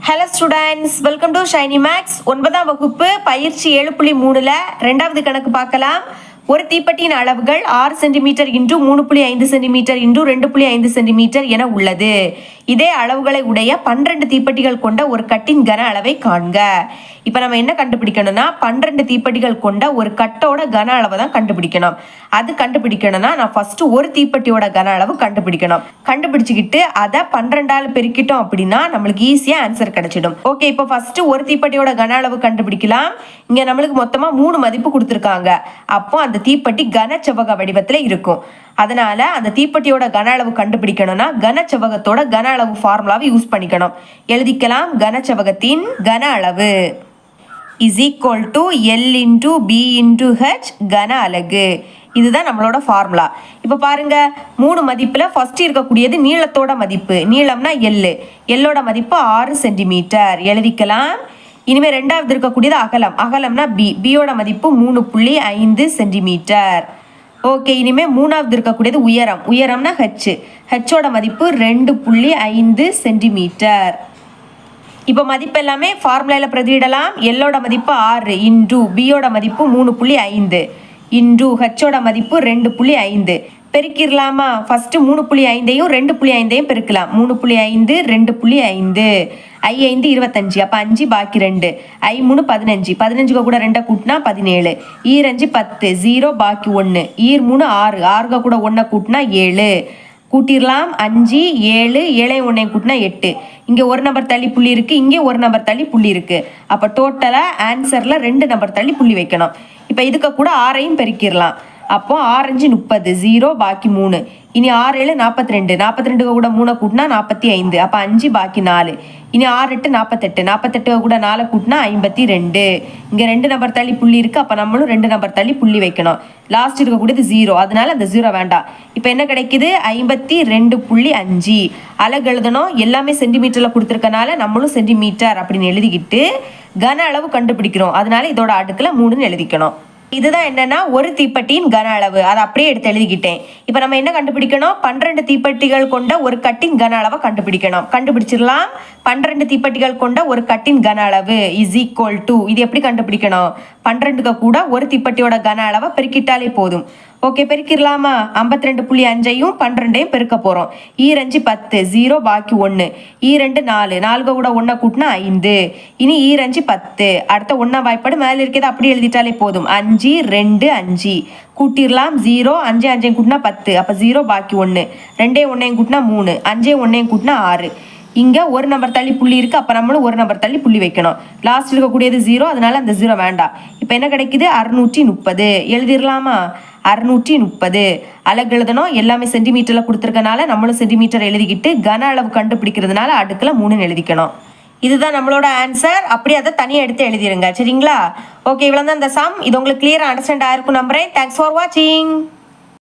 Hello students, welcome to Shiny Maths. 9ஆம் வகுப்பு பயிற்சி 7.3ல் 2வது கணக்கு பார்க்கலாம். ஒரு தீப்பெட்டியின் அளவுகள் 6 centimetre into 3.5 centimetre into 2.5 centimetre என உள்ளது. இதே அளவுகளை உடைய 12 தீப்பெட்டிகள் கொண்ட ஒரு கட்டின் கன அளவை காண்க. இப்போ நம்ம என்ன கண்டுபிடிக்கணும்னா 12 தீப்பெட்டிகள் கொண்ட ஒரு கட்டோட கன அளவை தான் கண்டுபிடிக்கணும். அது கண்டுபிடிக்கணும்னா நான் ஃபர்ஸ்ட் ஒரு தீப்பெட்டியோட கன அளவு கண்டுபிடிக்கணும். கண்டுபிடிச்சிக்கிட்டு அதை 12ஆல் பெருக்கிட்டோம் அப்படின்னா நம்மளுக்கு ஈஸியா ஆன்சர் கிடைச்சிடும். ஓகே, இப்போ ஃபர்ஸ்ட் ஒரு தீப்பெட்டியோட கன அளவு கண்டுபிடிக்கலாம். இங்க நம்மளுக்கு மொத்தமா 3 மதிப்பு கொடுத்துருக்காங்க. அப்போ அந்த தீப்பெட்டி கனச்செவ்வக வடிவத்துல இருக்கும். அதனால அந்த தீப்பெட்டியோட கன அளவு கண்டுபிடிக்கணும்னா கனச்செவ்வகத்தோட கன அளவு ஃபார்முலாவை யூஸ் பண்ணிக்கணும். எழுதிக்கலாம். கனச்செவ்வகத்தின் கன அளவு is equal to L into B into H கன அலகு. இதுதான் நம்மளோட ஃபார்முலா. இப்போ பாருங்க, 3 மதிப்புல ஃபர்ஸ்ட் இருக்கக்கூடியது நீளத்தோட மதிப்பு. நீளம்னா எல், எல்லோட மதிப்பு 6 சென்டிமீட்டர் எழுதிக்கலாம். இனிமே ரெண்டாவது இருக்கக்கூடியது அகலம், அகலம்னா பி, பியோட மதிப்பு 3.5 சென்டிமீட்டர். ஓகே, இனிமே மூணாவது இருக்கக்கூடியது உயரம், உயரம்னா ஹெச், ஹெச்சோட மதிப்பு 2.5 சென்டிமீட்டர். இப்போ மதிப்பு எல்லாமே ஃபார்முலாவில் பிரதியிடலாம். எல்லோட மதிப்பு 6 இன்டு பியோட மதிப்பு 3.5 இன்டு ஹெச்சோட மதிப்பு 2.5 பெருக்கிடலாமா? ஃபர்ஸ்ட் 3.5ஐயும் 2.5ஐயும் பெருக்கலாம். 3.5 2.5 5 25, அப்போ 5 பாக்கி 2, 3 15, 15 கூட 2 கூட்டினா 17, 5 10, 0 பாக்கி 1, 3 6, 6 கூட 1 கூட்டினா 7 கூட்டிடலாம். 5 7, 7 1 கூட்டினா 8. இங்கே ஒரு நம்பர் தள்ளி புள்ளி இருக்குது, இங்கே ஒரு நம்பர் தள்ளி புள்ளி இருக்குது. அப்போ டோட்டலாக ஆன்சரில் 2 நம்பர் தள்ளி புள்ளி வைக்கணும். இப்போ இதுக்கு கூட 6ஐயும் பெருக்கிடலாம். அப்போ 6 5 30, 0 பாக்கி 3. இனி 6 7 42, 42 கூட 3 கூட்டினா 45, அப்போ 5 பாக்கி 4. இனி 6 8 48, 48 கூட 4 கூட்டினா 52. இங்கே 2 நம்பர் தள்ளி புள்ளி இருக்குது, அப்போ நம்மளும் 2 நம்பர் தள்ளி புள்ளி வைக்கணும். லாஸ்ட் இருக்கக்கூடியது 0, அதனால அந்த 0 வேண்டாம். இப்போ என்ன கிடைக்குது? 52.5 அலகு எழுதணும். எல்லாமே சென்டிமீட்டரில் கொடுத்துருக்கனால நம்மளும் சென்டிமீட்டர் அப்படின்னு எழுதிக்கிட்டு கன அளவு கண்டுபிடிக்கிறோம். அதனால இதோட அடுக்கில் 3ன்னு எழுதிக்கணும். இதுதான் என்னன்னா ஒரு தீப்பெட்டியின் கன அளவு. அதை அப்படியே எடுத்து எழுதிக்கிட்டேன். இப்போ நம்ம என்ன கண்டுபிடிக்கணும்? 12 தீப்பெட்டிகள் கொண்ட ஒரு கட்டின் கன அளவை கண்டுபிடிக்கணும். கண்டுபிடிச்சிடலாம். 12 தீப்பெட்டிகள் கொண்ட ஒரு கட்டின் கன அளவு இஸ் ஈக்குவல் டு, இது எப்படி கண்டுபிடிக்கணும்? 12க்கு கூட ஒரு தீப்பெட்டியோட கன அளவை பெருக்கிட்டாலே போதும். ஓகே, பெருக்கிடலாமா? 52.5ஐயும் 12ஐயும் பெருக்க போகிறோம். 5 10, 0 பாக்கி 1, 2 4, 4 கூட 1 கூட்டினா 5. இனி 5 10, அடுத்த 1 வாய்ப்பாடு மேலே இருக்கிறது அப்படி எழுதிட்டாலே போதும். 5 2 5 கூட்டிடலாம். 0 5 5 கூட்டினா 10, அப்போ 0 பாக்கி 1, 2 1 கூட்டினா 3, 5 1 கூட்டினா 6. இங்கே ஒரு நம்பர் தள்ளி புள்ளி இருக்குது, அப்போ நம்மளும் ஒரு நம்பர் தள்ளி புள்ளி வைக்கணும். லாஸ்ட் இருக்கக்கூடியது 0, அதனால அந்த 0 வேண்டாம். இப்போ என்ன கிடைக்குது? 630 எழுதிடலாமா? 630 அலகு எழுதணும். எல்லாமே சென்டிமீட்டரில் கொடுத்துருக்கனால நம்மளும் சென்டிமீட்டர் எழுதிக்கிட்டு கன அளவு கண்டுபிடிக்கிறதுனால அடுக்கில் 3ன்னு எழுதிக்கணும். இதுதான் நம்மளோட ஆன்சர். அப்படி அதை தனியாக எடுத்து எழுதிருங்க, சரிங்களா? ஓகே, இவ்வளோ தான் இந்த சம். இது உங்களுக்கு கிளியராக அண்டர்ஸ்டாண்ட் ஆயிருக்கும் நம்புறேன். தேங்க்ஸ் ஃபார் வாட்சிங்.